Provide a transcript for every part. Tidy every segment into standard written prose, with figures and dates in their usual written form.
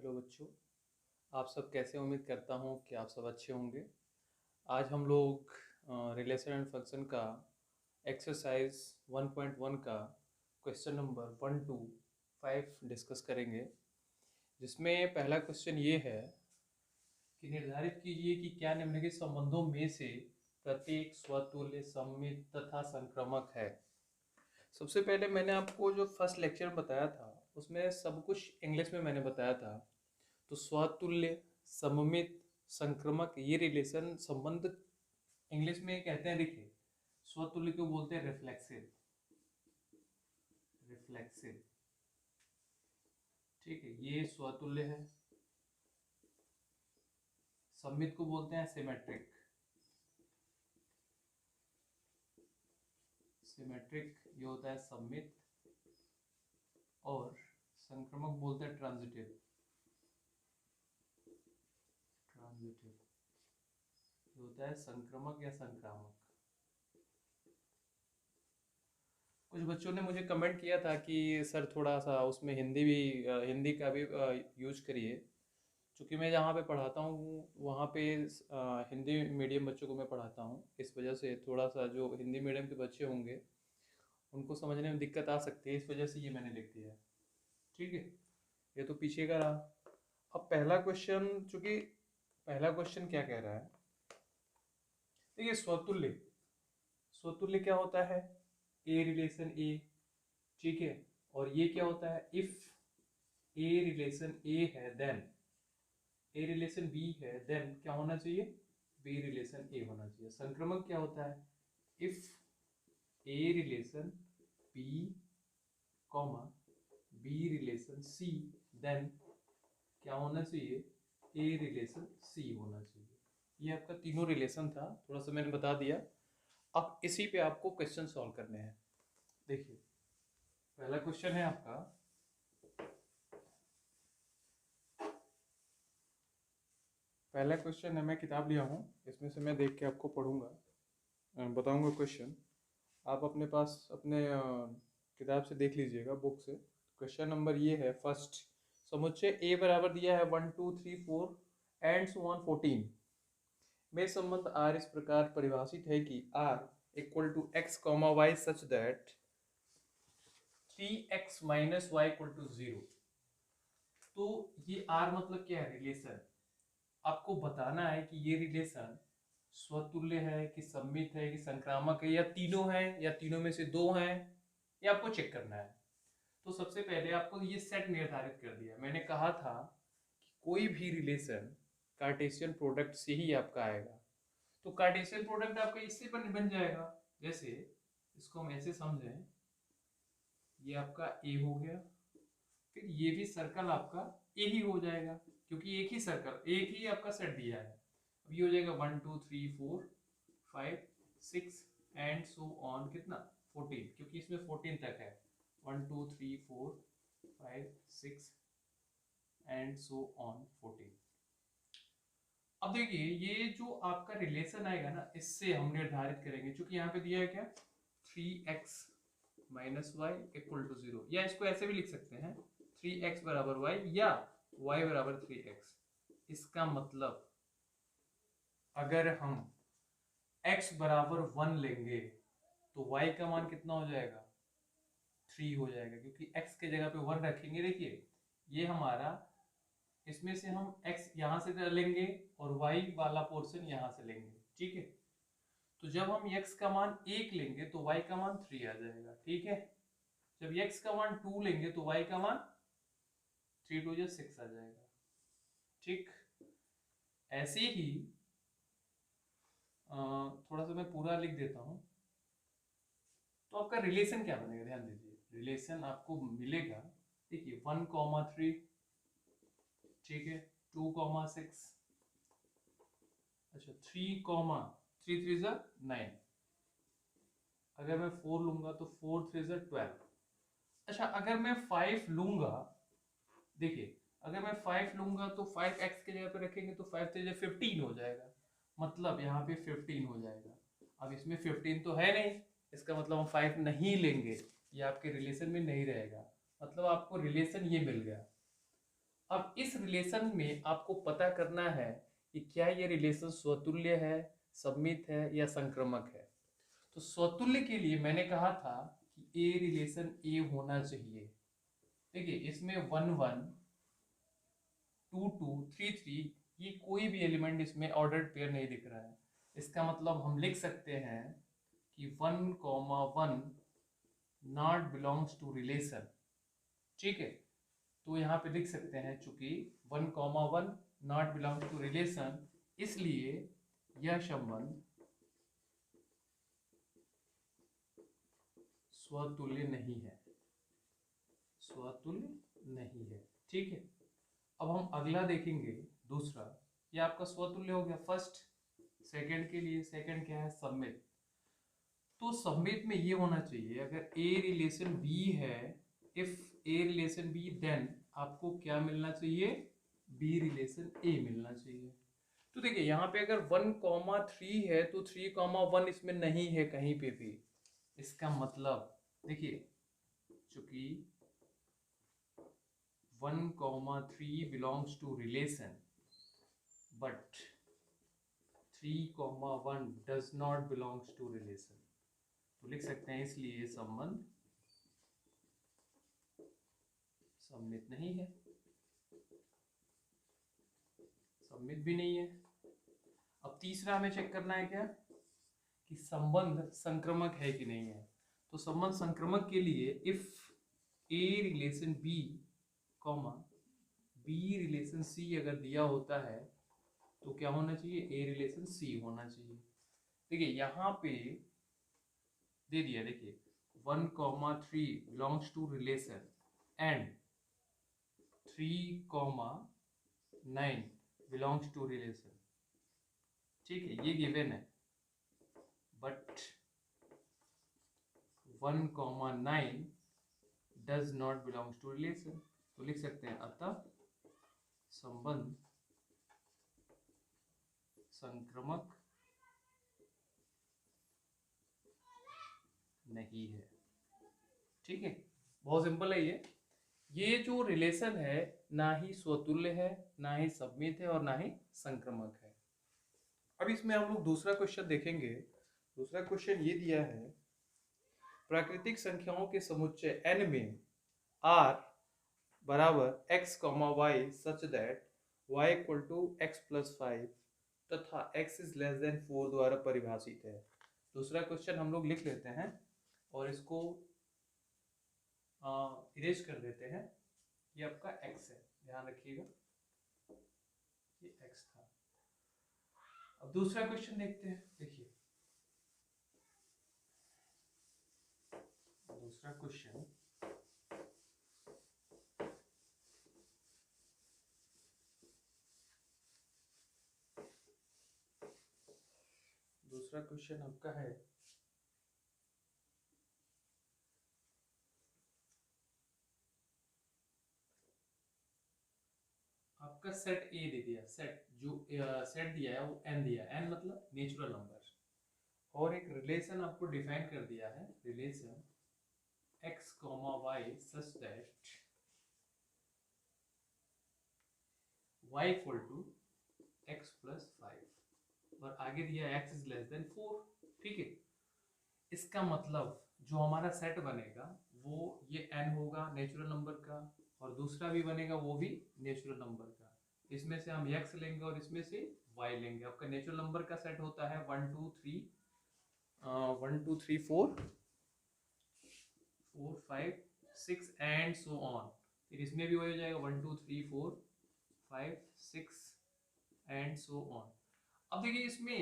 Hello बच्चों, आप सब कैसे? उम्मीद करता हूँ कि आप सब अच्छे होंगे। आज हम लोग रिलेशन एंड फंक्शन का एक्सरसाइज 1.1 का क्वेश्चन नंबर 1 to 5 डिस्कस करेंगे, जिसमें पहला क्वेश्चन ये है कि निर्धारित कीजिए कि क्या निम्नलिखित संबंधों में से प्रत्येक स्वतुल्य, सममित तथा संक्रामक है। सबसे पहले मैंने आपको जो फर्स्ट लेक्चर बताया था उसमें सब कुछ इंग्लिश में मैंने बताया था। तो स्वतुल्य, सममित, संक्रामक ये रिलेशन संबंध इंग्लिश में कहते हैं। देखिए, स्वतुल्य को बोलते हैं रिफ्लेक्सिव, रिफ्लेक्सिव, ठीक है, ये स्वतुल्य है। सममित को बोलते हैं सिमेट्रिक, सिमेट्रिक ये होता है सममित। और संक्रामक बोलते हैं ट्रांजिटिव, ट्रांजिटिव ये होता है संक्रामक या संक्रामक। कुछ बच्चों ने मुझे कमेंट किया था कि सर थोड़ा सा उसमें हिंदी का भी यूज करिए, क्योंकि मैं जहाँ पे पढ़ाता हूँ वहाँ पे हिंदी मीडियम बच्चों को मैं पढ़ाता हूँ। इस वजह से थोड़ा सा जो हिंदी मीडियम के बच्चे होंगे उनको समझने में दिक्कत आ सकती है, इस वजह से ये मैंने लिख दिया है। ठीक है, ये तो पीछे का रहा। अब पहला क्वेश्चन, चूंकि पहला क्वेश्चन क्या कह रहा है, देखिए स्वतुल्य, स्वतुल्य क्या होता है? ए रिलेशन ए, ठीक है। और ये क्या होता है? इफ ए रिलेशन ए है देन ए रिलेशन बी है, देन क्या होना चाहिए? बी रिलेशन ए होना चाहिए। संक्रमक क्या होता है? If A relation B comma B relation C, then क्या होना चाहिए? ए रिलेशन सी होना चाहिए। ये आपका तीनों रिलेशन था, थोड़ा सा मैंने बता दिया। अब इसी पे आपको क्वेश्चन सॉल्व करने हैं। देखिए, पहला क्वेश्चन है आपका, पहला क्वेश्चन है, मैं किताब लिया हूँ, इसमें से मैं देख के आपको पढ़ूंगा, बताऊंगा क्वेश्चन। आप अपने पास अपने किताब से देख लीजिएगा, बुक से। क्वेश्चन नंबर ये है फर्स्ट, समुच्चय ए बराबर दिया है 1 2 3 4 एंड सो ऑन 14 में संबंध आर इस प्रकार परिभाषित है कि R equal to x comma y such that 3x minus y equal to 0। तो ये आर मतलब क्या है? रिलेशन। आपको बताना है कि ये रिलेशन स्वतुल्य है कि सममित है कि संक्रामक है, या तीनों है, या तीनों में से दो हैं, ये आपको चेक करना है। तो सबसे पहले आपको ये सेट निर्धारित कर दिया। मैंने कहा था कि कोई भी रिलेशन कार्टेशियन प्रोडक्ट से ही आपका आएगा। तो कार्टेशियन प्रोडक्ट आपका इससे बन जाएगा। जैसे इसको हम ऐसे समझें, ये आपका ए हो गया, फिर ये भी सर्कल आपका ए ही हो जाएगा, क्योंकि एक ही सर्कल, एक ही आपका सेट दिया है। अब ये हो जाएगा 1 2 3 4 5 6 एंड सो ऑन कितना? 14, क्योंकि इसमें 14 तक है। 1 2 3 4 5 6 एंड सो ऑन 14। अब देखिए, ये जो आपका रिलेशन आएगा ना, इससे हम निर्धारित करेंगे, क्योंकि यहाँ पे दिया है क्या? 3x minus y equal to 0, या इसको ऐसे भी लिख सकते हैं 3x बराबर y, या y बराबर 3x। इसका मतलब अगर हम x बराबर 1 लेंगे तो y का मान कितना हो जाएगा? 3 हो जाएगा, क्योंकि x के जगह पे 1 रखेंगे। देखिए, ये हमारा, इसमें से हम x यहां से लेंगे और y वाला पोर्शन यहां से लेंगे, ठीक है। तो जब हम x का मान 1 लेंगे तो y का मान 3 आ जाएगा, ठीक है। जब x का मान 2 लेंगे तो y का मान 3 2 6 आ जाएगा, ठीक। ऐसे ही थोड़ा सा मैं पूरा लिख देता हूं। तो आपका रिलेशन क्या बनेगा? ध्यान दीजिए, रिलेशन आपको मिलेगा, देखिए 1,3, ठीक है, 2,6, अच्छा 3, 3 3 9। अगर मैं 4 लूंगा तो 4 3 12। अच्छा, अगर मैं 5 लूंगा, देखिए अगर मैं 5 लूंगा तो 5x के जगह पे रखेंगे तो 5 3 15 हो जाएगा, मतलब यहाँ पे 15 हो जाएगा। अब इसमें 15 तो है नहीं, इसका मतलब हम 5 नहीं लेंगे, ये आपके रिलेशन में नहीं रहेगा। मतलब आपको रिलेशन ये मिल गया। अब इस रिलेशन में आपको पता करना है कि क्या ये रिलेशन स्वतुल्य है, सममित है या संक्रमक है। तो स्वतुल्य के लिए मैंने कहा था कि ए रिलेशन ए होना चाहिए। देखिए इसमें 1 1 2 2 3 3 ये कोई भी एलिमेंट इसमें ऑर्डर्ड पेयर नहीं दिख रहा है। इसका मतलब हम लिख सकते हैं कि 1 1 नॉट बिलोंग्स टू रिलेशन। ठीक है, तो यहाँ पे लिख सकते हैं चूंकि 1 1 नॉट बिलोंग्स टू रिलेशन, इसलिए यह संबंध स्वतुल्य नहीं है, स्वतुल्य नहीं है। ठीक है, अब हम अगला देखेंगे दूसरा। ये आपका स्वतुल्य हो गया फर्स्ट। सेकंड के लिए, सेकंड क्या है, सममित। तो सममित में ये होना चाहिए, अगर ए रिलेशन बी है, if A relation B, then आपको क्या मिलना चाहिए, बी रिलेशन ए मिलना चाहिए। तो देखिए यहाँ पे अगर 1 3 है तो 3 1 इसमें नहीं है कहीं पे भी। इसका मतलब देखिए चूंकि 1 3 belongs to relation but 3 1 does not belongs to relation, तो लिख सकते हैं इसलिए संबंध सममित नहीं है, सममित भी नहीं है। अब तीसरा हमें चेक करना है क्या, कि संबंध संक्रमक है कि नहीं है। तो संबंध संक्रमक के लिए if A relation B comma B relation C अगर दिया होता है तो क्या होना चाहिए, ए रिलेशन सी होना चाहिए। देखिए यहाँ पे दे दिया, देखिए 1 3 belongs to relation and 3 9 belongs to relation. ठीक है, ये गिवन है, but 1 9 does not belongs to relation, तो लिख सकते हैं अतः संबंध संक्रमक नहीं है। ठीक है, बहुत सिंपल है ये जो रिलेशन है ना ही स्वतुल्य है, ना ही सममित है और ना ही संक्रमक है। अब इसमें हम लोग दूसरा क्वेश्चन देखेंगे। दूसरा क्वेश्चन ये दिया है, प्राकृतिक संख्याओं के समुच्चय n में r बराबर x y such that y equal to x plus 5 तथा x इज लेस देन 4 द्वारा परिभाषित है। दूसरा क्वेश्चन हम लोग लिख लेते हैं और इसको इरेज कर देते हैं। ये आपका x है, ध्यान रखिएगा ये x था। अब दूसरा क्वेश्चन देखते हैं। देखिए दूसरा क्वेश्चन, दूसरा क्वेश्चन आपका है आपका सेट ए दे दिया, सेट जो सेट दिया है वो n दिया है, n मतलब नेचुरल नंबर, और एक रिलेशन आपको डिफाइन कर दिया है, relation x y such that y equal to x plus 5 और आगे दिया x इज लेस देन 4। ठीक है, इसका मतलब जो हमारा सेट बनेगा वो ये n होगा नेचुरल नंबर का, और दूसरा भी बनेगा वो भी नेचुरल नंबर का। इसमें से हम x लेंगे और इसमें से y लेंगे। आपका नेचुरल नंबर का सेट होता है 1 2 3 4 5 6 एंड सो ऑन। फिर इसमें भी वही हो जाएगा 1 2 3 4 5 6 एंड सो ऑन। अब देखिए इसमें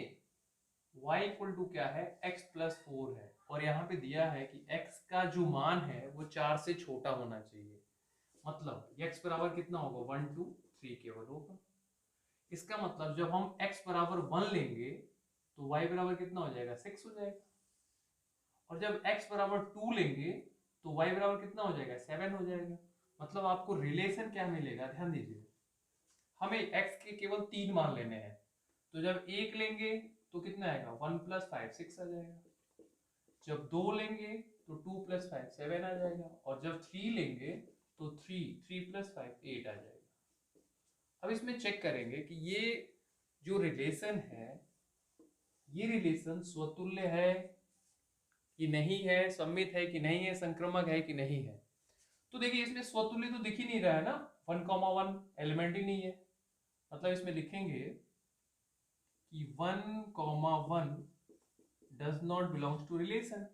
y इक्वल टू क्या है, x प्लस 4 है, और यहाँ पे दिया है कि x का जो मान है वो 4 से छोटा होना चाहिए। मतलब x बराबर कितना होगा, 1 2 3 केवल होगा। इसका मतलब जब हम x बराबर 1 लेंगे तो y बराबर कितना हो जाएगा, 6 हो जाएगा, और जब x बराबर 2 लेंगे तो y बराबर कितना हो जाएगा, 7 हो जाएगा। मतलब आपको रिलेशन क्या मिलेगा, ध्यान दीजिए, हमें x के केवल 3 मान लेने हैं, तो जब 1 लेंगे तो कितना आएगा, 1 प्लस 5 6 आ जाएगा। जब 2 लेंगे तो 2 प्लस 5 7 आ जाएगा, और जब 3 लेंगे तो 3 प्लस 5 8 आ जाएगा। अब इसमें चेक करेंगे कि ये जो रिलेशन है, ये रिलेशन स्वतुल्य है कि नहीं है, सममित है कि नहीं है, संक्रमक है कि नहीं है। तो देखिए इसमें स्वतुल्य तो दिख ही नहीं रहा है ना, 1,1 एलिमेंट ही नहीं है। मतलब इसमें लिखेंगे कि 1,1 does not belongs to relation,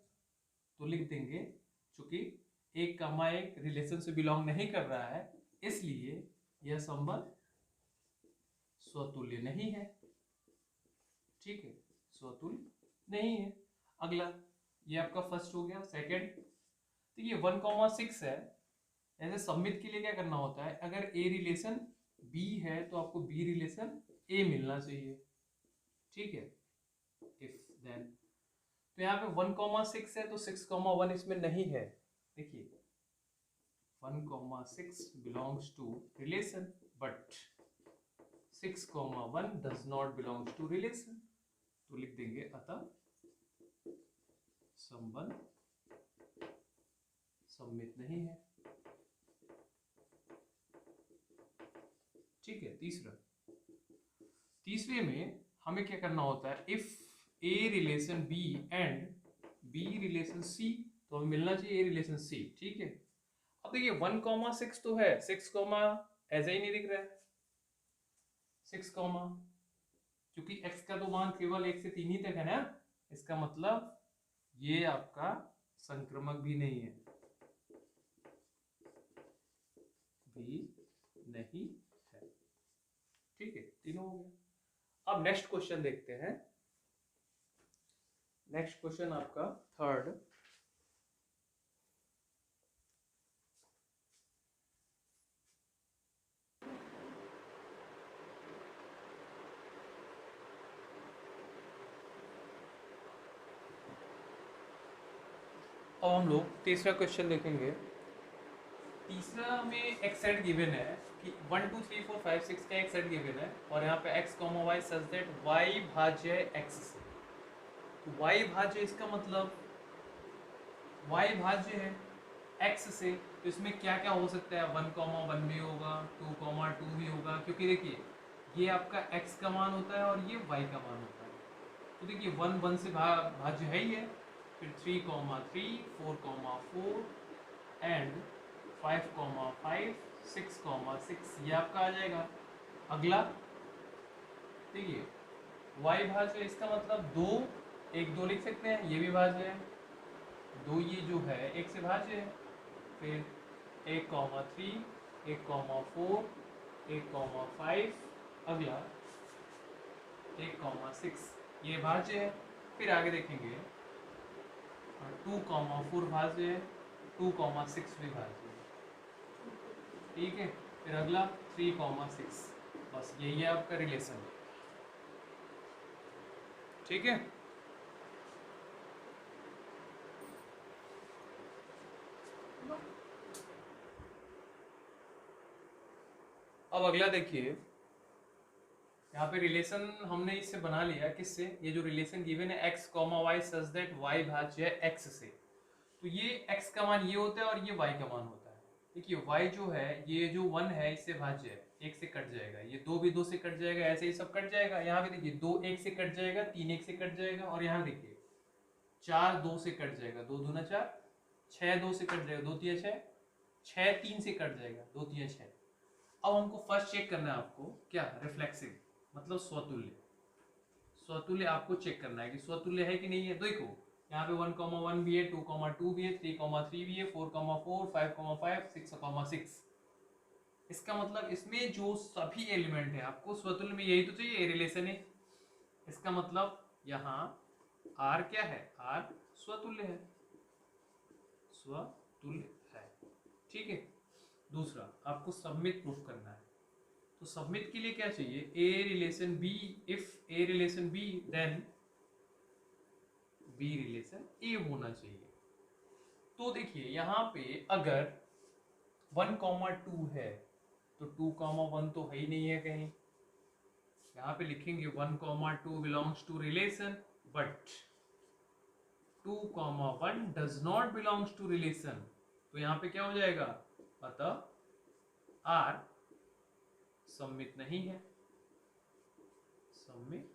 तो लिख देंगे चूंकि 1,1 रिलेशन से बिलोंग नहीं कर रहा है, इसलिए यह संबंध स्वतुल्य नहीं है। ठीक है, स्वतुल्य नहीं है। अगला, ये आपका फर्स्ट हो गया। सेकंड, तो ये 1,6 है। ऐसे सबमिट के लिए क्या करना होता है, अगर ए रिलेशन बी है तो आपको बी रिलेशन ए मिलना चाहिए। ठीक है, इफ देन, तो यहाँ पे 1,6 है तो 6,1 इसमें नहीं है। देखिए 1,6 belongs to relation but 6,1 does not belongs to relation, तो लिख देंगे अतः संबंध सम्मित नहीं है। ठीक है, तीसरे में हमें क्या करना होता है, if A relation B and B relation C, तो हमें मिलना चाहिए ए रिलेशन सी। ठीक है, अब देखिए 1,6 तो है, 6, ऐसे ही नहीं दिख रहा है 6, क्योंकि x का तो मान केवल 1 से 3 ही तक है ना, इसका मतलब ये आपका संक्रमक भी नहीं है, भी नहीं है। ठीक है, तीनों हो गया। अब नेक्स्ट क्वेश्चन देखते हैं। नेक्स्ट क्वेश्चन आपका थर्ड, अब हम लोग तीसरा क्वेश्चन देखेंगे। तीसरा में एक सेट गिवन है कि 1 2 3 4 5 6 का एक सेट गिवन है, और यहाँ पे x, y such that y भाज्य x से। तो y भाज्य, इसका मतलब y भाज्य है x से, तो इसमें क्या क्या हो सकता है, 1,1 भी होगा, 2,2 भी होगा, क्योंकि देखिए ये आपका x का मान होता है और ये y का मान होता है। तो देखिए 1 1 से भाज्य है ही है, फिर 3,3 4,4 एंड 5,5 6,6 ये आपका आ जाएगा। अगला देखिए y भाज्य, इसका मतलब 2, 1 2 लिख सकते हैं, ये भी भाज्य है, 2 ये जो है 1 से भाज्य है, फिर 1,3 1,4 1,5, अगला 1,6 ये भाज्य है। फिर आगे देखेंगे 2,4 भाज्य है, 2,6 भी भाज्य है। ठीक है, फिर अगला 3,6, बस यही है आपका रिलेशन। ठीक है, अब अगला देखिए, यहाँ पे रिलेशन हमने इससे बना लिया, किससे, ये जो रिलेशन गिवन है x, y such that y भाज्य है x से, तो ये x का मान ये होता है और ये y का मान होता है। देखिए y जो है, ये जो 1 है इससे भाज्य है, 1 से कट जाएगा, ये 2 भी 2 से कट जाएगा, ऐसे ही सब कट जाएगा। यहाँ पे देखिए 2 1 से कट जाएगा, 3 1 से कट जाएगा, और यहाँ देखिए 4 2 से कट जाएगा, 2 दूना 4, 6 2 से कट जाएगा, 2 3 6, 6 3 से कट जाएगा, 2 3 6। अब हमको फर्स्ट चेक करना है आपको क्या, रिफ्लेक्सिव मतलब स्वतुल्य। स्वतुल्य आपको चेक करना है कि स्वतुल्य है कि नहीं है। देखो यहाँ पे 1,1 भी है, 2,2 भी है, 3,3 भी है, 4,4 5,5 6,6। इसका मतलब इसमें जो सभी एलिमेंट है आपको स्वतुल्य में, यही तो चाहिए, रिलेशन है। इसका मतलब यहाँ R क्या है, R स्वतुल्य है, स्वतुल्य है। ठीक है, दूसरा आपको सबमिट प्रूफ करना है, तो सबमिट के लिए क्या चाहिए, A relation B, if A relation B then B relation A होना चाहिए। तो देखिए यहाँ पे अगर 1,2 है तो 2,1 तो है ही नहीं है कहीं, यहाँ पे लिखेंगे 1,2 belongs to relation but 2,1 does not belongs to relation, तो यहाँ पे क्या हो जाएगा, अतः आर सम्मित नहीं है, सम्मित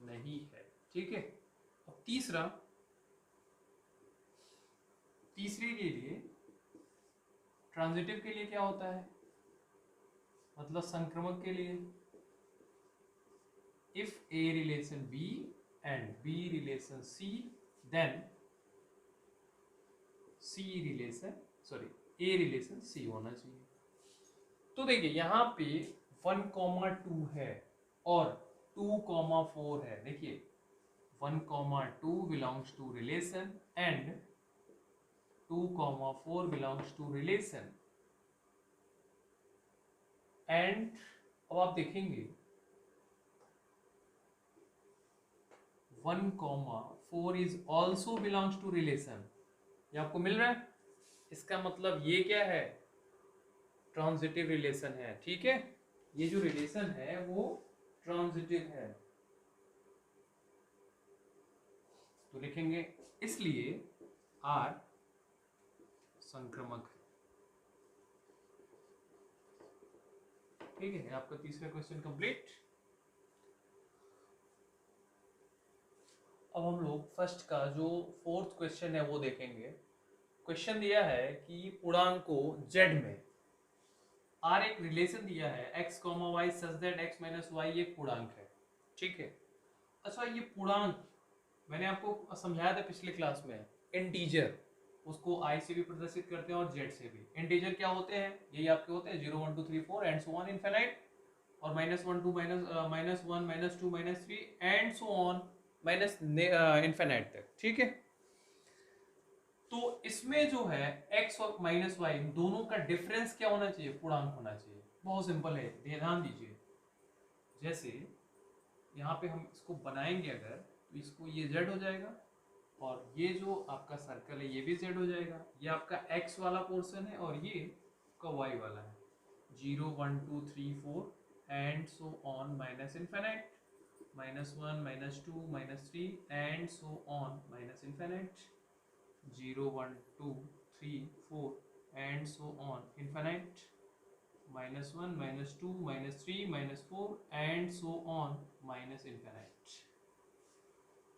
नहीं है। ठीक है। अब तीसरे के लिए ट्रांजिटिव के लिए क्या होता है, मतलब संक्रमक के लिए, if A relation B and B relation C then A relation C होना चाहिए। तो देखिए यहाँ पे 1,2 है और 2,4 है। देखिए 1,2 belongs to relation and 2,4 belongs to relation. And अब आप देखेंगे 1,4 is also belongs to relation. ये आपको मिल रहा है, इसका मतलब ये क्या है, ट्रांजिटिव रिलेशन है। ठीक है, ये जो रिलेशन है वो ट्रांजिटिव है, तो लिखेंगे इसलिए आर संक्रमक है। ठीक है, आपका तीसरा क्वेश्चन कंप्लीट। अब हम लोग फर्स्ट का जो फोर्थ क्वेश्चन है वो देखेंगे। क्वेश्चन दिया है कि पूर्णांकों z में r एक रिलेशन दिया है x, y such that x minus y एक पूर्णांक है। ठीक है। अच्छा, ये पूर्णांक मैंने आपको समझाया था पिछले क्लास में, इंटीजर उसको i से भी प्रदर्शित करते हैं और z से भी। इंटीजर क्या होते हैं, यही आपके होते हैं 0 1 2 3 4 एंड सो ऑन इनफिनिट, और -1 2 -1 -2 -3 and so on minus infinite तक। ठीक है। तो इसमें जो है x और माइनस वाई दोनों का डिफरेंस क्या होना चाहिए, पूर्णांक होना चाहिए। बहुत सिंपल है, ध्यान दीजिए। जैसे यहाँ पे हम इसको बनाएंगे अगर, तो इसको ये z हो जाएगा और ये जो आपका सर्कल है ये भी z हो जाएगा। ये आपका x वाला पोर्शन है और ये आपका y वाला है। 0 1 2 3 4 and so on minus infinite, -1 -2 -3 and so on minus infinite, 0 1 2 3 4 and so on infinite, -1 -2 -3 -4 and so on minus infinite।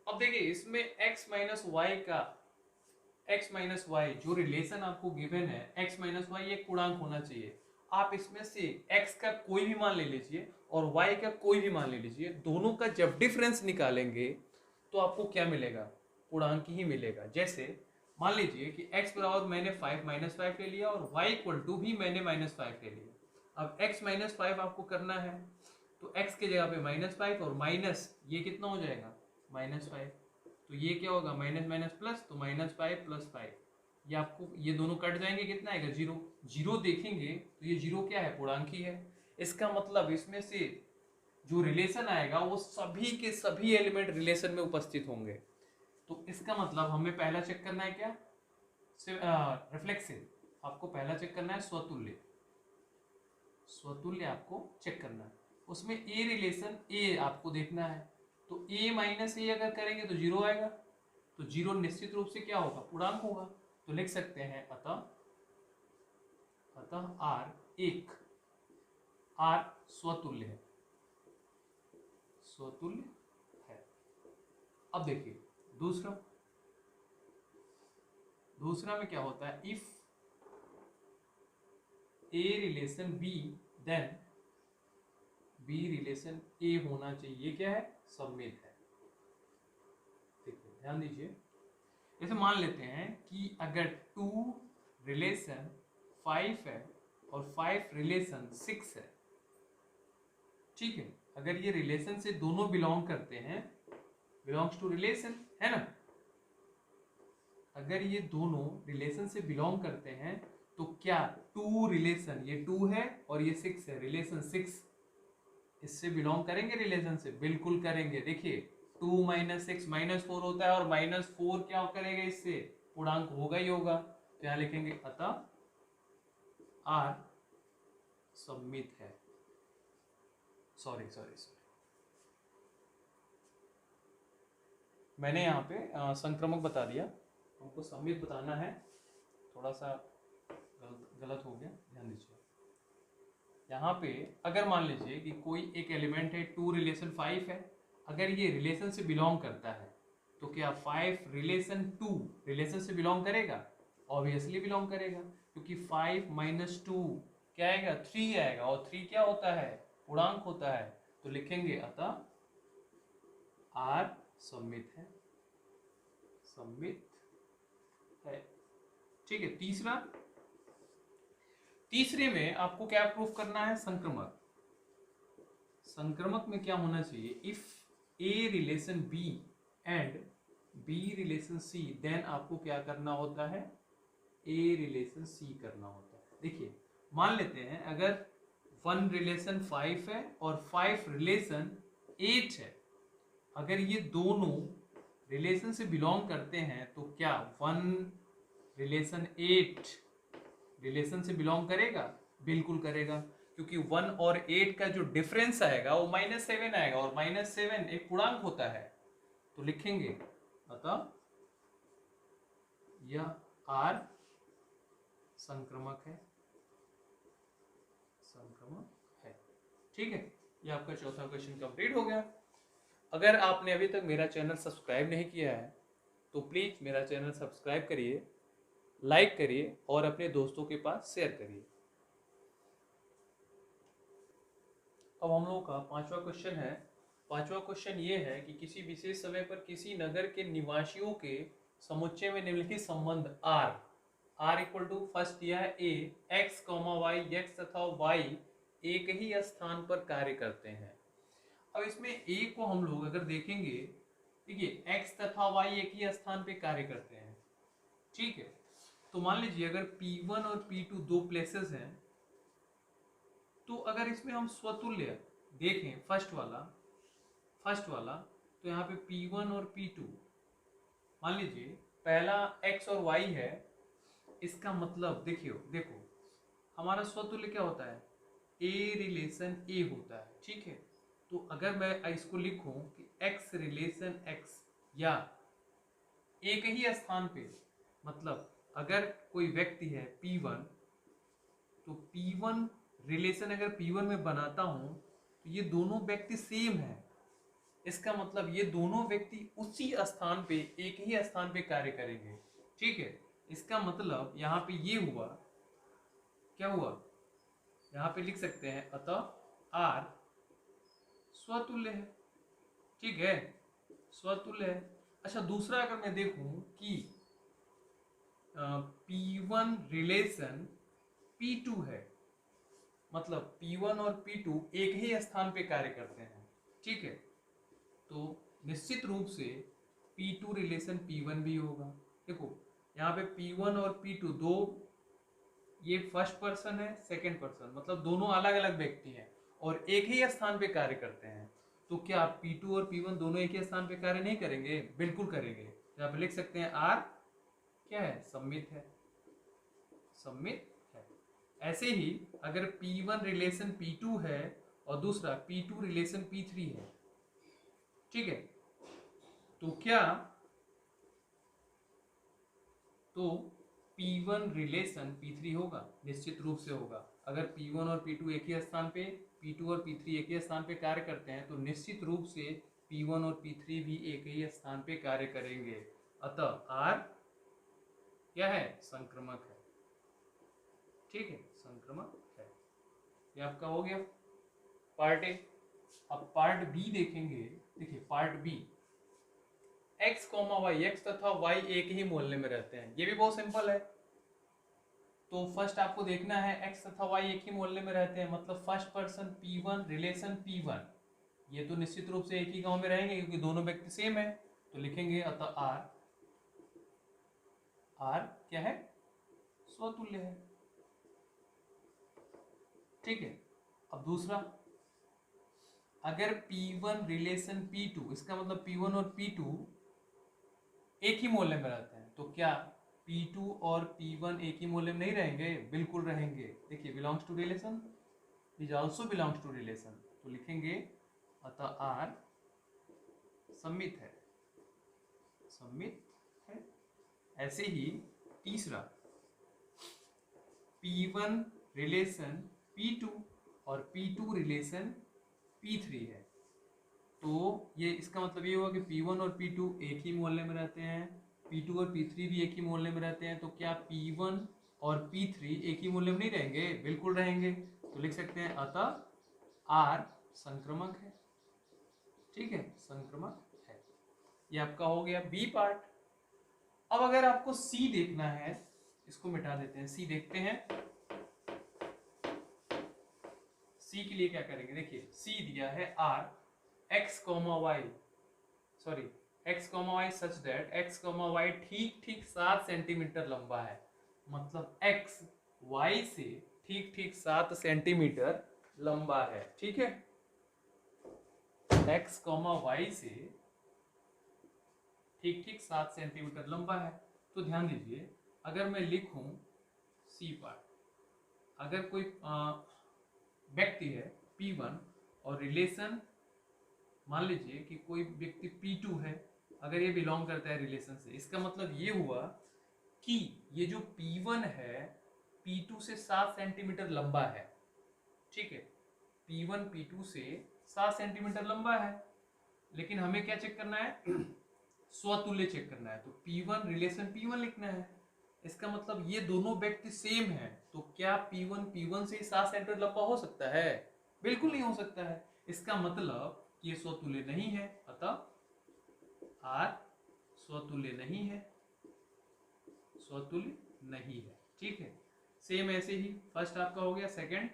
अब देखिए इसमें x माइनस वाई का, x माइनस वाई जो रिलेशन आपको गिवन है, x माइनस वाई एक पूर्णांक होना चाहिए। आप इसमें से x का कोई भी मान ले लीजिए और y का कोई भी मान ले लीजिए, दोनों का जब डिफरेंस निकालेंगे तो आपको क्या मिलेगा, पूर्णांक ही मिलेगा। जैसे मान लीजिए कि x बराबर मैंने 5 -5 ले लिया और y इक्वल टू भी मैंने -5 ले लिया। अब x -5 आपको करना है, तो x के जगह पे -5 और माइनस ये कितना हो जाएगा, -5। तो ये क्या होगा, माइनस माइनस प्लस, तो -5 + 5, ये आपको ये दोनों कट जाएंगे, कितना आएगा 0। 0 देखेंगे तो ये 0 क्या है, पूर्णांक ही है। इसका मतलब इसमें से जो रिलेशन आएगा वो सभी के सभी एलिमेंट रिलेशन में उपस्थित होंगे। तो इसका मतलब हमें पहला चेक करना है क्या, रिफ्लेक्सिव। आपको पहला चेक करना है स्वतुल्य, स्वतुल्य आपको चेक करना है। उसमें ए रिलेशन ए आपको देखना है, तो a माइनस ए अगर करेंगे तो 0 आएगा, तो 0 निश्चित रूप से क्या होगा, पूर्णांक होगा। तो लिख सकते हैं अतः R स्वतुल्य है, स्वतुल्य है। अब देखिए दूसरा में क्या होता है, if A relation B then B relation A होना चाहिए। ये क्या है, सम्मित है। ठीक है, ध्यान दीजिए। जैसे मान लेते हैं कि अगर 2 रिलेशन 5 है और 5 रिलेशन 6 है, ठीक है, अगर ये रिलेशन से दोनों बिलोंग करते हैं, बिलोंग्स टू रिलेशन है ना, अगर ये दोनों रिलेशन से बिलोंग करते हैं तो क्या 2 रिलेशन, ये 2 है और ये 6 है, रिलेशन 6 इससे बिलोंग करेंगे, रिलेशन से बिल्कुल करेंगे। देखिए 2 - 6 -4 होता है और -4 क्या करेगा, इससे पूर्णांक होगा ही होगा। तो यहां लिखेंगे अतः R सम्मित है। सॉरी मैंने यहाँ पे संक्रमक बता दिया, हमको सम्मित बताना है, थोड़ा सा गलत हो गया, ध्यान दीजिए। यहाँ पे अगर मान लीजिए कि कोई एक एलिमेंट है 2 रिलेशन 5 है, अगर ये रिलेशन से बिलोंग करता है तो क्या 5 रिलेशन 2 रिलेशन से बिलोंग करेगा? ऑब्वियसली बिलोंग करेगा, क्योंकि 5 माइनस 2 क्या आएगा? 3 आएगा, और 3 क्या होता है? पूर्णांक होता है। तो लिखेंगे अतः आर सममित है, सममित है। ठीक है। तीसरे में आपको क्या प्रूफ करना है? संक्रमक। संक्रमक में क्या होना चाहिए? If A relation B and B relation C, then आपको क्या करना होता है? ए रिलेशन सी करना होता है। देखिए मान लेते हैं अगर 1 रिलेशन 5 है और 5 रिलेशन 8 है, अगर ये दोनों रिलेशन से बिलोंग करते हैं तो क्या 1 रिलेशन 8 रिलेशन से बिलोंग करेगा? बिल्कुल करेगा, क्योंकि 1 और 8 का जो डिफरेंस आएगा वो -7 आएगा, और -7 एक पूर्णांक होता है। तो लिखेंगे अतः यह आर संक्रमक है, संक्रमक है। ठीक है, ये आपका चौथा क्वेश्चन कंप्लीट हो गया। अगर आपने अभी तक मेरा चैनल सब्सक्राइब नहीं किया है तो प्लीज मेरा चैनल सब्सक्राइब करिए, लाइक करिए और अपने दोस्तों के पास शेयर करिए। अब हम लोगों का पांचवा क्वेश्चन है। पांचवा क्वेश्चन ये है कि किसी विशेष समय पर किसी नगर के निवासियों के समुच्चय में निम्नलिखित संबंध आर इक्वल टू, फर्स्ट दिया है ए, एक्स कॉमा वाई, एक्स तथा वाई एक ही स्थान पर कार्य करते हैं। अब इसमें ए को हम लोग अगर देखेंगे, देखिए एक्स तथा वाई एक ही स्थान पे कार्य करते हैं। ठीक है, तो मान लीजिए अगर P1 और P2 दो प्लेसेस हैं, तो अगर इसमें हम स्वतुल्य देखें फर्स्ट वाला, तो यहाँ पे P1 और P2 मान लीजिए पहला x और y है, इसका मतलब देखो हमारा स्वतुल्य क्या होता है? A रिलेशन A होता है। ठीक है, तो अगर मैं इसको लिखूं कि x रिलेशन x, या एक ही स्थान पे, मतलब अगर कोई व्यक्ति है P1, तो P1 रिलेशन अगर P1 में बनाता हूं तो ये दोनों व्यक्ति सेम है। इसका मतलब ये दोनों व्यक्ति उसी स्थान पे, एक ही स्थान पे कार्य करेंगे। ठीक है, इसका मतलब यहाँ पे ये हुआ, क्या हुआ? यहाँ पे लिख सकते हैं अतः आर स्वतुल्य है। ठीक है, स्वतुल्य है। अच्छा, दूसरा अगर मैं देखूं कि P1 रिलेशन P2 है, मतलब P1 और P2 एक ही स्थान पे कार्य करते हैं। ठीक है, तो निश्चित रूप से P2 रिलेशन P1 भी होगा। देखो यहाँ पे P1 और P2 दो, ये फर्स्ट पर्सन है, सेकंड पर्सन, मतलब दोनों अलग अलग व्यक्ति हैं और एक ही स्थान पे कार्य करते हैं। तो क्या P2 और P1 दोनों एक ही स्थान पे कार्य नहीं करेंगे? बिल्कुल करेंगे। यहाँ पे लिख सकते हैं आर क्या है? सममित है, सममित है। ऐसे ही अगर P1 रिलेशन P2 है और दूसरा P2 रिलेशन P3 है, ठीक है, तो क्या तो P1 रिलेशन P3 होगा? निश्चित रूप से होगा। अगर P1 और P2 एक ही स्थान पे, P2 और P3 एक ही स्थान पे कार्य करते हैं तो निश्चित रूप से P1 और P3 भी एक ही स्थान पे कार्य करेंगे। अतः R क्या है? संक्रमक है। ठीक है, संक्रमक है। ये आपका हो गया पार्ट ए। अब पार्ट बी देखेंगे। देखिए part b, x comma y, x तथा y एक ही मोहल्ले में रहते हैं। ये भी बहुत सिंपल है। तो फर्स्ट आपको देखना है x तथा y एक ही मोहल्ले में रहते हैं, मतलब first person P1 relation P1, ये तो निश्चित रूप से एक ही गांव में रहेंगे क्योंकि दोनों व्यक्ति सेम है। तो लिखेंगे अतः R क्या है? स्वतुल्य है। ठीक है, अब दूसरा, अगर P1 रिलेशन P2, इसका मतलब P1 और P2 एक ही मोहल्ले में रहते हैं, तो क्या P2 और P1 एक ही मोहल्ले में नहीं रहेंगे? बिल्कुल रहेंगे। देखिए belongs to relation, is also belongs to relation, तो लिखेंगे अतः R सममित है, सममित है। ऐसे ही तीसरा, P1 रिलेशन P2 और P2 रिलेशन P3 है। तो ये इसका मतलब ये हुआ कि P1 और P2 एक ही मोहल्ले में रहते हैं, P2 और P3 भी एक ही मोहल्ले में रहते हैं। तो क्या P1 और P3 एक ही मोहल्ले में नहीं रहेंगे? बिल्कुल रहेंगे। तो लिख सकते हैं अतः R संक्रमक है। ठीक है, संक्रमक है। ये आपका हो गया बी पार्ट। अब अगर आपको सी देखना है, इसको मिटा देते हैं, सी देखते हैं। सी के लिए क्या करेंगे? देखिए सी दिया है R x comma y, sorry x comma y such that x comma y ठीक ठीक 7 सेंटीमीटर लंबा है। मतलब एक्स वाई से ठीक ठीक 7 सेंटीमीटर लंबा है। ठीक है, एक्स कॉमा वाई से ठीक ठीक 7 सेंटीमीटर लंबा है। तो ध्यान दीजिए, अगर मैं लिखूं सी पार्ट, अगर कोई व्यक्ति है P1 और रिलेशन, मान लीजिए कि कोई व्यक्ति P2 है, अगर ये बिलोंग करता है रिलेशन से, इसका मतलब ये हुआ कि ये जो P1 है P2 से 7 सेंटीमीटर लंबा है। ठीक है, P1 P2 से 7 सेंटीमीटर लंबा है, लेकिन हमें क्या चेक करना है? स्वतुल्य चेक करना है। तो P1 रिलेशन P1 लिखना है। इसका मतलब ये दोनों व्यक्ति सेम है। तो क्या P1 P1 से 7 सेंटीमीटर लंबा हो सकता है? बिल्कुल नहीं हो सकता है। इसका मतलब ये स्वतुल्य नहीं है, अतः R स्वतुल्य नहीं है, स्वतुल्य नहीं है। ठीक है, सेम ऐसे ही फर्स्ट आपका हो गया। सेकंड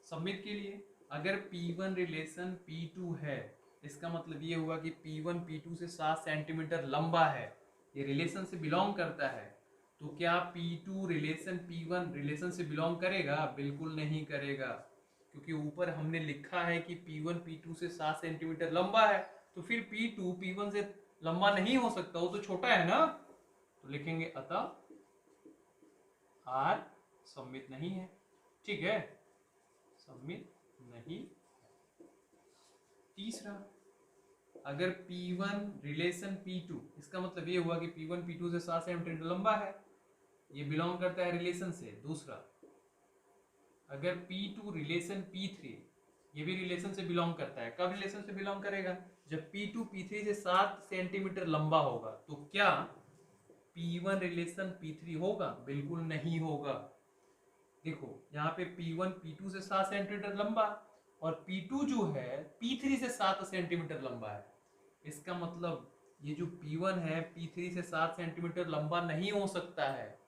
सबमिट के लिए, अगर P1 रिलेशन P2 है, इसका मतलब ये हुआ कि P1 P2 से 7 सेंटीमीटर लंबा है, ये रिलेशन से बिलोंग करता है। तो क्या P2 रिलेशन P1 रिलेशन से बिलोंग करेगा? बिल्कुल नहीं करेगा, क्योंकि ऊपर हमने लिखा है कि P1 P2 से 7 सेंटीमीटर लंबा है। तो फिर P2 P1 से लंबा नहीं हो सकता, वो तो छोटा है ना। तो लिखेंगे अतः R सम्मित नहीं है। ठीक है, सम्मित नहीं है। तीसरा, अगर P1 रिलेशन P2, इसका मतलब ये हुआ कि P1 P2 से 7 सेंटीमीटर लंबा है, ये बिलोंग करता है रिलेशन से। दूसरा, अगर P2 रिलेशन P3, ये भी रिलेशन से बिलोंग करता है। कब रिलेशन से बिलोंग करेगा? जब P2 P3 से 7 सेंटीमीटर लंबा होगा। तो क्या P1 रिलेशन P3 होगा? बिल्कुल नहीं होगा। देखो यहाँ पे P1 P2 से 7 सेंटीमीटर लंबा और P2 जो है P3 से 7 सेंटीमीटर लंबा है। इसका मतलब ये जो P1 है P3 से 7 सेंटीमीटर लंबा नहीं हो सकता है,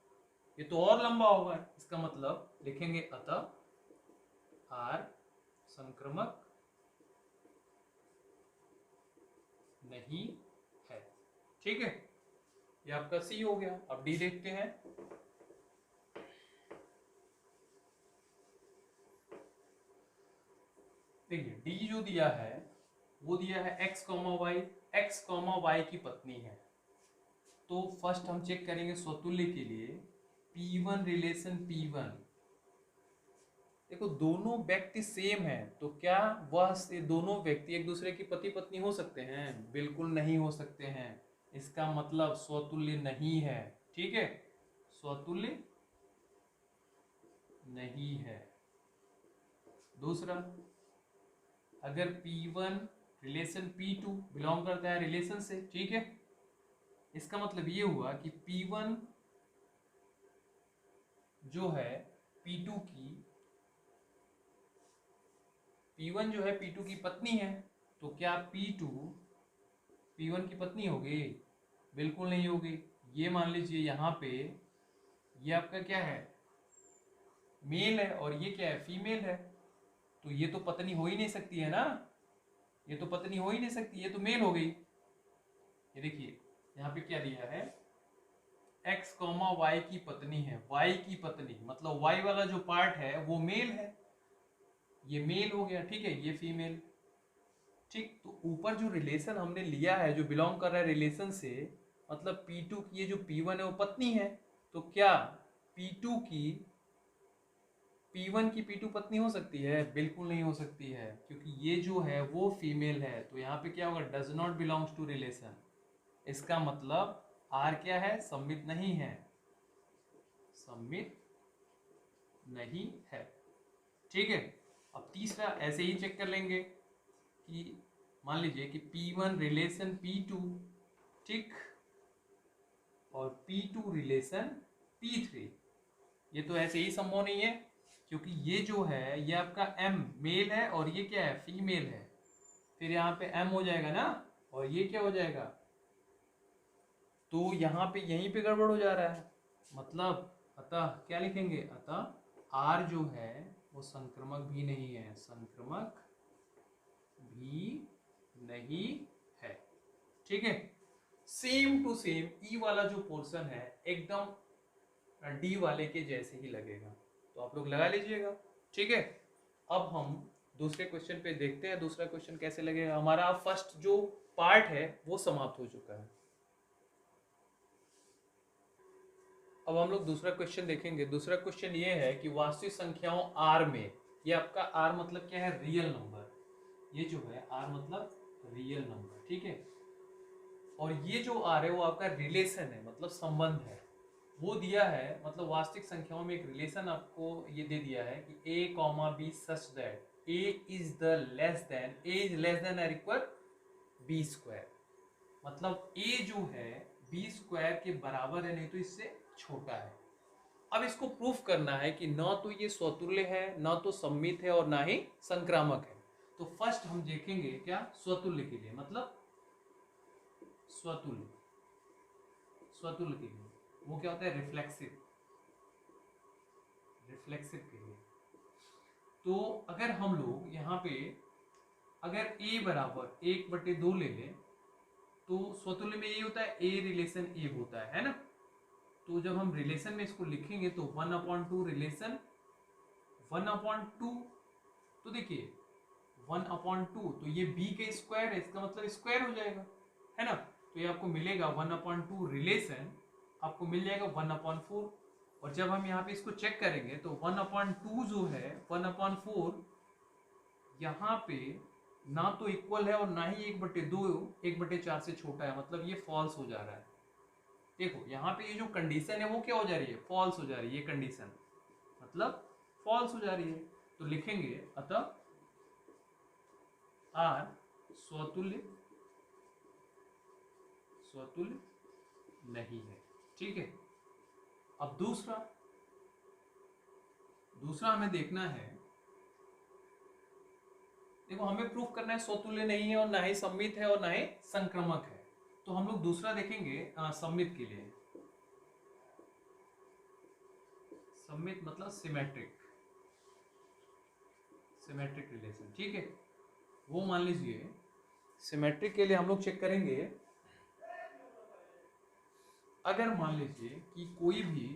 ये तो और लंबा होगा। इसका मतलब लिखेंगे अतः R संक्रमक नहीं है। ठीक है, ये आपका सी हो गया। अब डी देखते हैं। देखिए डी जो दिया है वो दिया है x comma y, x comma y की पत्नी है। तो फर्स्ट हम चेक करेंगे स्वतुल्य के लिए P1 रिलेशन P1। देखो दोनों व्यक्ति सेम है, तो क्या वह से दोनों व्यक्ति एक दूसरे की पति पत्नी हो सकते हैं? बिल्कुल नहीं हो सकते हैं। इसका मतलब स्वतुल्य नहीं है। ठीक है, स्वतुल्य नहीं है। दूसरा, अगर P1 रिलेशन P2 बिलोंग करता है रिलेशन से, ठीक है, इसका मतलब ये हुआ कि P1 जो है P2 की, P1 जो है P2 की पत्नी है। तो क्या P2 P1 की पत्नी होगी? बिल्कुल नहीं होगी। ये मान लीजिए यहाँ पे ये आपका क्या है? मेल है और ये क्या है? फीमेल है। तो ये तो पत्नी हो ही नहीं सकती है ना, ये तो पत्नी हो ही नहीं सकती, ये तो मेल हो गई। ये देखिए यहाँ पे क्या दिया है? एक्स कॉमा वाई की पत्नी है। वाई की पत्नी मतलब वाई वाला जो पार्ट है वो मेल है, ये मेल हो गया। ठीक है, ये फीमेल। ठीक, तो ऊपर जो रिलेशन हमने लिया है जो बिलोंग कर रहा है रिलेशन से, मतलब P2 की ये जो P1 है वो पत्नी है। तो क्या P2 की P1 की P2 पत्नी हो सकती है? बिल्कुल नहीं हो सकती है, क्योंकि ये जो है वो फीमेल है। तो यहाँ पे क्या होगा? Does not belongs to relation. इसका मतलब R क्या है? सम्मित नहीं है, सम्मित नहीं है। ठीक है, अब तीसरा ऐसे ही चेक कर लेंगे कि मान लीजिए कि P1 रिलेशन P2, ठीक, और P2 रिलेशन P3। ये तो ऐसे ही संभव नहीं है, क्योंकि ये जो है ये आपका M मेल है और ये क्या है, फीमेल है। फिर यहाँ पे M हो जाएगा ना, और ये क्या हो जाएगा, तो यहाँ पे यहीं पे गड़बड़ हो जा रहा है। मतलब अतः क्या लिखेंगे, अतः R जो है वो संक्रमक भी नहीं है, संक्रमक भी नहीं है, ठीक है। सेम टू सेम ई वाला जो पोर्शन है एकदम डी वाले के जैसे ही लगेगा, तो आप लोग लगा लीजिएगा, ठीक है। अब हम दूसरे क्वेश्चन पे देखते हैं दूसरा क्वेश्चन कैसे लगेगा। हमारा फर्स्ट जो पार्ट है वो समाप्त हो चुका है। अब हम लोग दूसरा क्वेश्चन देखेंगे। दूसरा क्वेश्चन ये है कि वास्तविक संख्याओं आर में, ये आपका आर मतलब क्या है, रियल नंबर। ये जो है आर मतलब रियल नंबर, ठीक है। और ये जो आर है वो आपका रिलेशन है, मतलब संबंध है, वो दिया है। मतलब वास्तविक संख्याओं में एक रिलेशन आपको ये दे दिया है कि a comma b such that a is the less than, a is less than और इक्वल b स्क्वायर। मतलब a जो है b स्क्वायर के बराबर है, नहीं तो इससे छोटा है। अब इसको प्रूफ करना है कि ना तो ये स्वतुल्य है, ना तो सममित है, और ना ही संक्रामक है। तो फर्स्ट हम देखेंगे क्या, स्वतुल्य के लिए, मतलब स्वतुल्य, स्वतुल्य के लिए वो क्या होता है, रिफ्लेक्सिव, रिफ्लेक्सिव के लिए। तो अगर हम लोग यहाँ पे अगर a बराबर 1/2 ले लें, तो स्वतुल्य में ये होता है a रिलेशन a होता है ना। तो जब हम रिलेशन में इसको लिखेंगे तो 1/2 रिलेशन 1/2, तो देखिए 1/2, तो ये b के स्क्वायर है, इसका मतलब स्क्वायर हो जाएगा, है ना। तो ये आपको मिलेगा 1/2 रिलेशन, आपको मिल जाएगा 1/4। और जब हम यहाँ पे इसको चेक करेंगे तो 1/2 जो है 1/4 यहाँ पे ना तो इक्वल है और ना ही 1/2 1/4 से छोटा है, मतलब ये फॉल्स हो जा रहा है। देखो यहाँ पे ये जो कंडीशन है वो क्या हो जा रही है, फॉल्स हो जा रही है। ये कंडीशन मतलब फॉल्स हो जा रही है, तो लिखेंगे अतः आर स्वतुल्य, स्वतुल्य नहीं है, ठीक है। अब दूसरा हमें देखना है, देखो हमें प्रूफ करना है स्वतुल्य नहीं है और ना ही सममित है और ना ही संक्रमक है। तो हम लोग दूसरा देखेंगे सममित के लिए। सममित मतलब सिमेट्रिक, सिमेट्रिक रिलेशन, ठीक है। वो मान लीजिए सिमेट्रिक के लिए हम लोग चेक करेंगे, अगर मान लीजिए कि कोई भी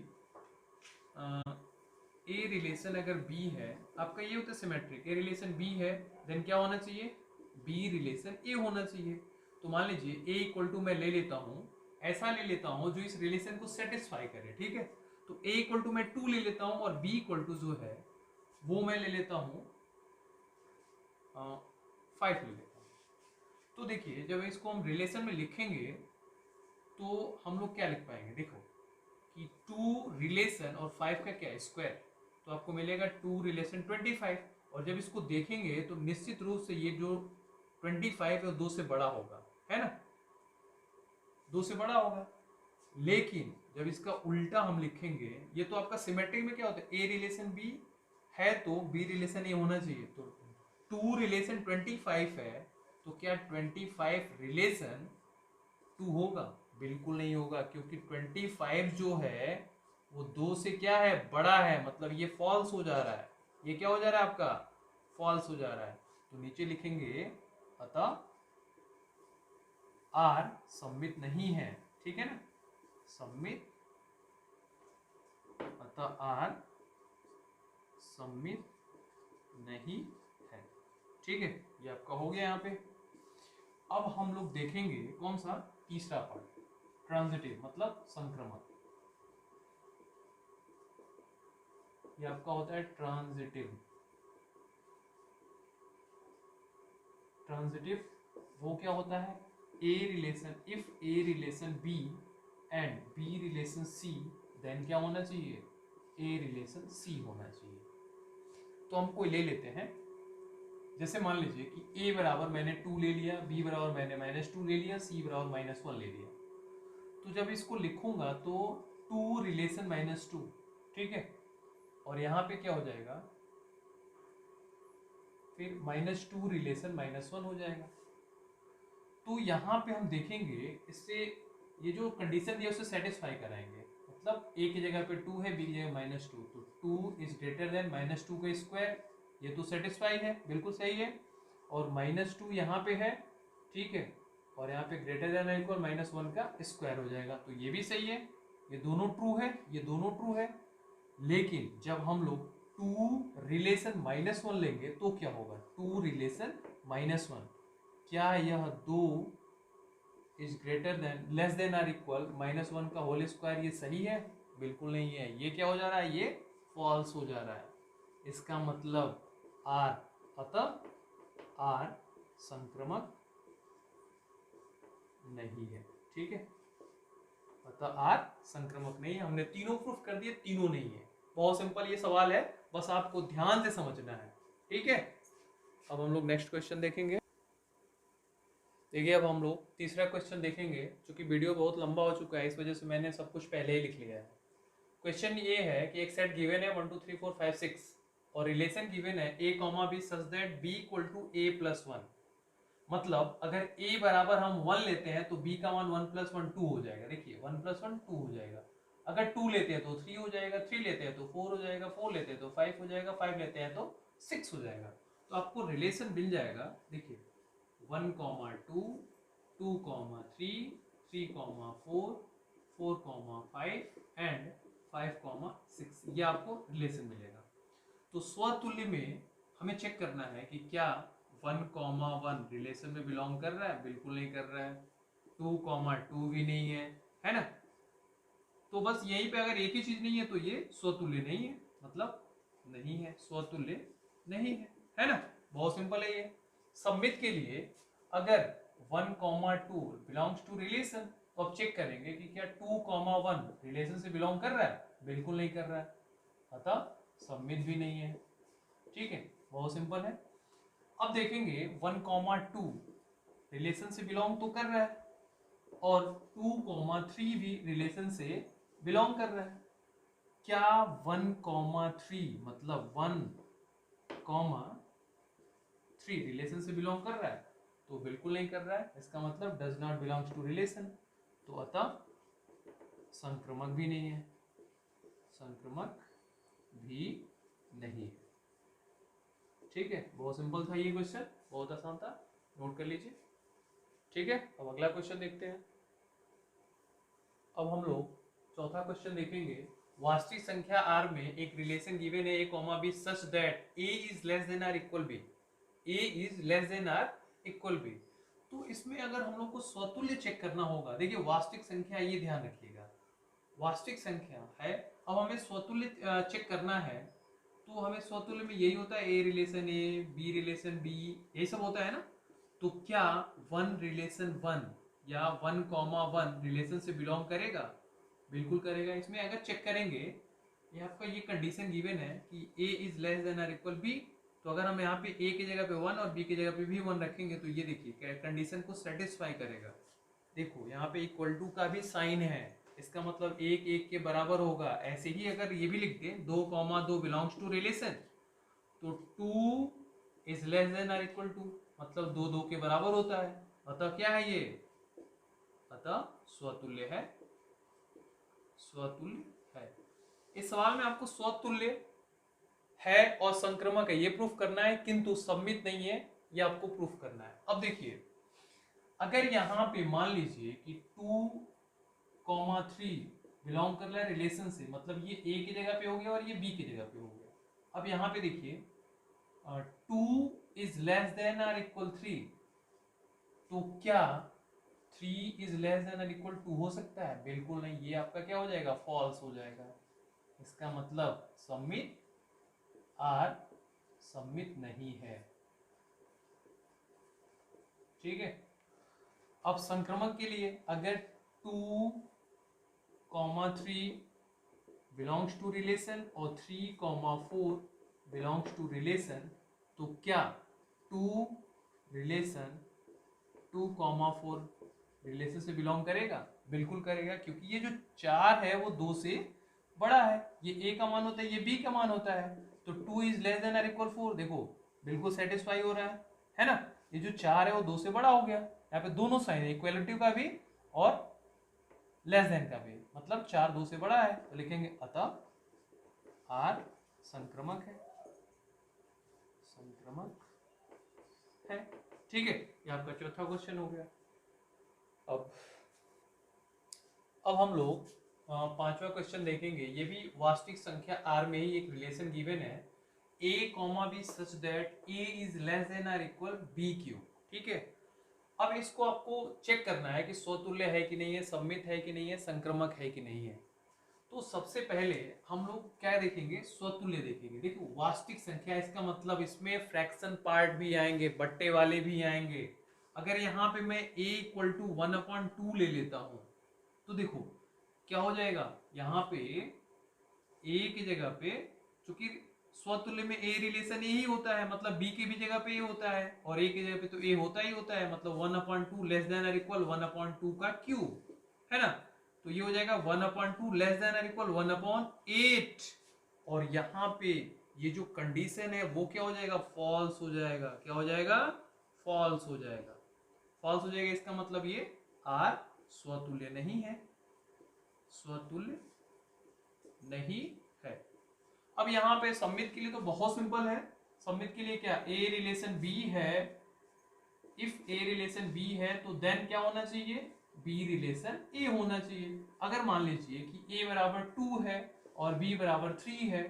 ए रिलेशन अगर बी है, आपका ये होता है सिमेट्रिक, ए रिलेशन बी है, देन क्या होना चाहिए, बी रिलेशन ए होना चाहिए। तो मान लीजिए ए इक्वल टू मैं ले लेता हूँ, ऐसा ले लेता हूँ जो इस रिलेशन को सेटिस्फाई करे, ठीक है। तो ए इक्वल टू मैं 2 ले लेता हूँ, और बी इक्वल टू जो है वो मैं ले लेता हूँ 5 ले लेता हूँ। तो देखिए जब इसको हम रिलेशन में लिखेंगे तो हम लोग क्या लिख पाएंगे, देखो कि 2 रिलेशन और 5 का क्या है, स्क्वायर, तो आपको मिलेगा 2 रिलेशन 25। और जब इसको देखेंगे तो निश्चित रूप से ये जो 25 है वो 2 से बड़ा होगा, है ना, 2 से बड़ा होगा। लेकिन जब इसका उल्टा हम लिखेंगे, ये तो आपका सिमेट्रिक में क्या होता है, ए रिलेशन बी है तो बी रिलेशन ए होना चाहिए। तो 2 रिलेशन 25 है, तो क्या 25 रिलेशन 2 होगा, बिल्कुल नहीं होगा, क्योंकि 25 जो है वो 2 से क्या है, बड़ा है, मतलब ये फॉल्स हो जा रहा है। ये क्या हो जा रहा है आपका, फॉल्स हो जा रहा है। तो नीचे लिखेंगे अतः आर सममित नहीं है, ठीक है ना, सममित, अतः आर सममित नहीं है, ठीक है। ये आपका हो गया यहाँ पे। अब हम लोग देखेंगे कौन सा, तीसरा पार्ट, ट्रांजिटिव मतलब संक्रमक। ये आपका होता है ट्रांजिटिव। ट्रांजिटिव वो क्या होता है, A relation, if A relation B and B relation C, then क्या होना चाहिए, ए रिलेशन सी होना चाहिए। तो हम कोई ले लेते हैं, जैसे मान लीजिए कि a बराबर मैंने 2 ले लिया, b बराबर मैंने -2 ले लिया, c बराबर -1 ले लिया। तो जब इसको लिखूंगा तो 2 रिलेशन -2, ठीक है, और यहाँ पे क्या हो जाएगा, फिर -2 रिलेशन -1 हो जाएगा। तो यहाँ पे हम देखेंगे इससे ये जो कंडीशन दिया उसे सेटिस्फाई कराएंगे। मतलब a की जगह पे 2 है, b की जगह -2, तो 2 इज ग्रेटर देन -2 का स्क्वायर, ये तो सेटिस्फाई है, बिल्कुल सही है। और -2 यहाँ पे है, ठीक है, और यहाँ पे ग्रेटर देन इक्वल -1 का स्क्वायर हो जाएगा, तो ये भी सही है। ये दोनों ट्रू है, ये दोनों ट्रू है। लेकिन जब हम लोग 2 रिलेशन -1 लेंगे तो क्या होगा, 2 रिलेशन -1, क्या यह 2 is greater than less than or equal -1 का होल स्क्वायर, ये सही है? बिल्कुल नहीं है। ये क्या हो जा रहा है, ये फॉल्स हो जा रहा है। इसका मतलब आर, अतः आर संक्रमक नहीं है, ठीक है, अतः आर संक्रमक नहीं है। हमने तीनों प्रूफ कर दिए, तीनों नहीं है। बहुत सिंपल ये सवाल है, बस आपको ध्यान से समझना है, ठीक है। अब हम लोग नेक्स्ट क्वेश्चन देखेंगे। देखिए अब हम लोग तीसरा क्वेश्चन देखेंगे। चूंकि वीडियो बहुत लंबा हो चुका है, इस वजह से मैंने सब कुछ पहले ही लिख लिया है। क्वेश्चन ये है कि एक सेट गिवन है 1 2 3 4 5 6 और रिलेशन गिवन है a, b such that b equal to a plus 1। मतलब अगर a बराबर हम 1 लेते हैं तो b का मान 1 प्लस 1 2 हो जाएगा। देखिए 1 प्लस 1 2 हो जाएगा। अगर 2 लेते हैं तो 3 हो जाएगा, 3 लेते हैं तो 4 हो जाएगा, 4 लेते हैं तो 5 हो जाएगा, 5 लेते हैं तो 6 हो जाएगा। तो आपको रिलेशन मिल जाएगा, देखिए 1, 2, 2, 3, 3, 4, 4, 5 एंड 5, 6, ये आपको रिलेशन मिलेगा। तो स्वतुल्य में हमें चेक करना है कि क्या 1, 1 रिलेशन में बिलोंग कर रहा है, बिल्कुल नहीं कर रहा है। 2, 2 भी नहीं है ना। तो बस यहीं पे अगर एक ही चीज नहीं है तो ये स्वतुल्य नहीं है, मतलब नहीं है, स्वतुल्य नहीं है ना। बहुत सिंपल है ये। सममित के लिए अगर 1, 2 बिलोंग्स टू रिलेशन तो अब चेक करेंगे कि क्या 2, 1 रिलेशन से बिलोंग कर रहा है, बिल्कुल नहीं कर रहा है, अतः सममित भी नहीं है, ठीक है, बहुत सिंपल है। अब देखेंगे 1, 2 रिलेशन से बिलोंग तो कर रहा है और 2, 3 भी रिलेशन से बिलोंग कर रहा है। क्या 1, 3 मतलब 1, 3 रिलेशन से बिलोंग कर रहा है? तो बिल्कुल नहीं कर रहा है। इसका मतलब does not belongs to relation, तो अतः संक्रमक भी नहीं है, संक्रमक भी नहीं है, ठीक है। बहुत सिंपल था ये क्वेश्चन, बहुत आसान था, नोट कर लीजिए, ठीक है। अब अगला क्वेश्चन देखते हैं। अब हम लोग चौथा क्वेश्चन देखेंगे। वास्तविक संख्या r में एक रिलेशन गिवन है a, b such that a is less than or equal b, a is less than or equal b। तो इसमें अगर हम लोग को स्वतुल्य चेक करना होगा, देखिए वास्तविक संख्या, ये ध्यान रखिएगा, वास्तविक संख्या है। अब हमें स्वतुल्य चेक करना है, तो हमें स्वतुल्य में यही होता है, a relation a, b relation b, यही सब होता है ना। तो क्या 1 रिलेशन 1 या 1, 1 रिलेशन से बिलोंग करेगा? बिल्कुल करेगा। इसमें अगर चेक करेंगे, ये आपका ये कंडीशन गिवन है कि a is less than or equal b, तो अगर हम यहाँ पे a की जगह पे 1 और b की जगह पे भी 1 रखेंगे तो ये देखिए कंडीशन को सेटिस्फाई करेगा। देखो यहाँ पे इक्वल टू का भी साइन है, इसका मतलब 1 1 के बराबर होगा। ऐसे ही अगर ये भी लिख दें 2, 2 बिलोंग्स टू रिलेशन, तो 2 is less than or equal to, मतलब 2 2 के बराबर होता है, अतः क्या है ये, अतः स्वतुल्य है, स्वतुल्य है। इस सवाल में आपको स्वतुल्य है और संक्रमक है ये प्रूफ करना है, किंतु सममित नहीं है ये आपको प्रूफ करना है। अब देखिए अगर यहाँ पे मान लीजिए कि 2, 3 बिलोंग कर रहा है रिलेशन से, मतलब ये a की जगह पे हो गया और ये b की जगह पे हो गया। अब यहाँ पे देखिए 2 is less than or equal 3, तो क्या 3 is less than or equal 2 हो सकता है? बिल्कुल नहीं, ये आपका क्या हो जाएगा, फॉल्स हो जाएगा। इसका मतलब सममित आर सममित नहीं है, ठीक है। अब संक्रमक के लिए अगर 2, 3 बिलोंग्स टू रिलेशन और 3, 4 बिलोंग्स टू रिलेशन, तो क्या टू रिलेशन 2,4 रिलेशन से बिलोंग करेगा? बिल्कुल करेगा, क्योंकि ये जो 4 है वो 2 से बड़ा है। ये a का मान होता है, ये b का मान होता है, तो 2 इज लेस देन और इक्वल 4। देखो बिल्कुल सेटिस्फाई हो रहा है ना। ये जो 4 है वो 2 से बड़ा हो गया। यहाँ पे दोनों साइन है, इक्वलिटी का भी और लेस देन का भी, मतलब 4 2 से बड़ा है, तो लिखेंगे अतः आर संक्रमक है, संक्रमक है। ठीक है, ये आपका चौथा क्वेश्चन हो गया। अब हम लोग पांचवा क्वेश्चन देखेंगे। ये भी वास्तविक संख्या आर में ही एक रिलेशन गिवन है, a, b such that a is less than और इक्वल b क्यू। ठीक है, अब इसको आपको चेक करना है कि स्वतुल्य है कि नहीं है, सममित है कि नहीं है, संक्रमक है कि नहीं है। तो सबसे पहले हम लोग क्या देखेंगे? स्वतुल्य देखेंगे। देखो वास्तविक संख्या, इसका मतलब इसमें फ्रैक्शन पार्ट भी आएंगे, बट्टे वाले भी आएंगे। अगर यहाँ पे मैं a इक्वल टू 1/2 ले लेता हूं तो देखो क्या हो जाएगा, यहाँ पे a की जगह पे, चूंकि स्वतुल्य में a रिलेशन a ही होता है, मतलब b की भी जगह पे a होता है, और a की जगह पे तो a होता ही होता है, मतलब 1/2 लेस देन और इक्वल 1/2 का क्यूब, है ना। तो ये हो जाएगा 1/2 लेस देन और इक्वल 1/8, और यहाँ पे ये जो कंडीशन है वो क्या हो जाएगा? फॉल्स हो जाएगा। क्या हो जाएगा? फॉल्स हो जाएगा। फॉल्स हो जाएगा, इसका मतलब ये r स्वतुल्य नहीं है, स्वतुल्य नहीं है। अब यहाँ पे सममित के लिए तो बहुत सिंपल है। सममित के लिए क्या, a रिलेशन b है, इफ a रिलेशन b है तो देन क्या होना चाहिए? b रिलेशन a होना चाहिए। अगर मान लीजिए कि a बराबर 2 है और b बराबर 3 है,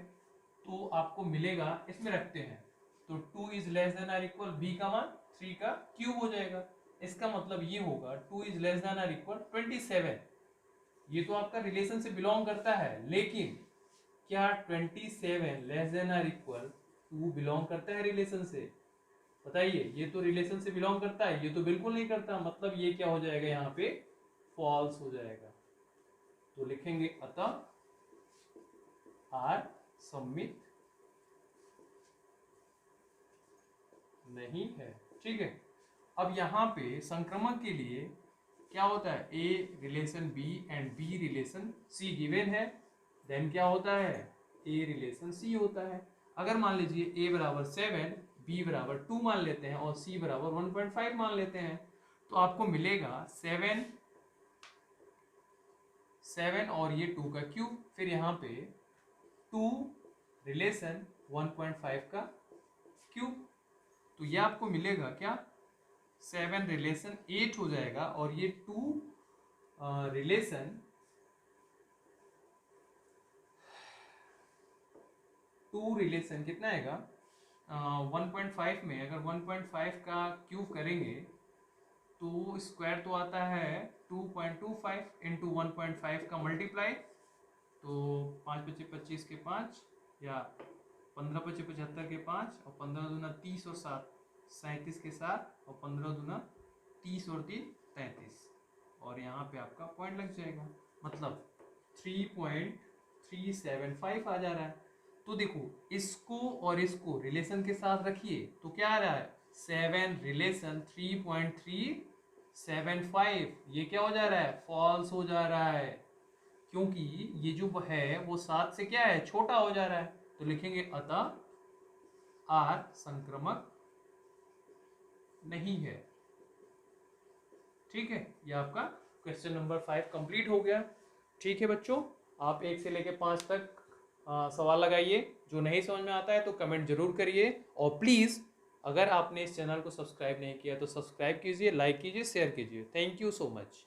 तो आपको मिलेगा, इसमें रखते हैं, तो 2 इज लेस देन और इक्वल b का मान 3 का क्यूब हो जाएगा। इसका मतलब ये होगा 2 इज लेस देन और इक्वल 27। ये तो आपका रिलेशन से बिलोंग करता है, लेकिन क्या 27 लेस देन और इक्वल 2 बिलोंग करता है रिलेशन से? बताइए, ये तो रिलेशन से बिलोंग करता है, ये तो बिल्कुल नहीं करता, मतलब ये क्या हो जाएगा? यहाँ पे फॉल्स हो जाएगा। तो लिखेंगे अतः आर सममित नहीं है। ठीक है, अब यहाँ पे संक्रमण के लिए क्या होता है? a relation b and b relation c given है, देन क्या होता है? a रिलेशन c होता है। अगर मान लीजिए a बराबर 7, b बराबर 2 मान लेते हैं और c बराबर 1.5 मान लेते हैं, तो आपको मिलेगा 7 और ये 2 का क्यूब, फिर यहाँ पे 2 रिलेशन 1.5 का क्यूब, तो ये आपको मिलेगा क्या? 7 रिलेशन 8 हो जाएगा, और ये 2 रिलेशन 2 रिलेशन कितना आएगा? 1.5 में अगर 1.5 का क्यूब करेंगे तो स्क्वायर तो आता है 2.25 इंटू 1.5 का मल्टीप्लाई, तो 5 × 5 = 25 के 5, या 15 × 5 = 75 के 5, और 15 दूना 30 और 7 37 के 7, और 15 दूना 30 और 3 33, और यहाँ पे आपका पॉइंट लग जाएगा, मतलब 3.375 आ जा रहा है। तो देखो इसको और इसको रिलेशन के साथ रखिए तो क्या आ रहा है? 7 रिलेशन 3.375, ये क्या हो जा रहा है? फॉल्स हो जा रहा है, क्योंकि ये जो है वो 7 से क्या है? छोटा हो जा रहा है। तो लिखेंगे अतः आर संक्रमक नहीं है। ठीक है, ये आपका क्वेश्चन नंबर 5 कंप्लीट हो गया। ठीक है बच्चों, आप 1 से लेकर 5 तक सवाल लगाइए। जो नहीं समझ में आता है तो कमेंट जरूर करिए, और प्लीज़ अगर आपने इस चैनल को सब्सक्राइब नहीं किया तो सब्सक्राइब कीजिए, लाइक कीजिए, शेयर कीजिए। Thank you so much.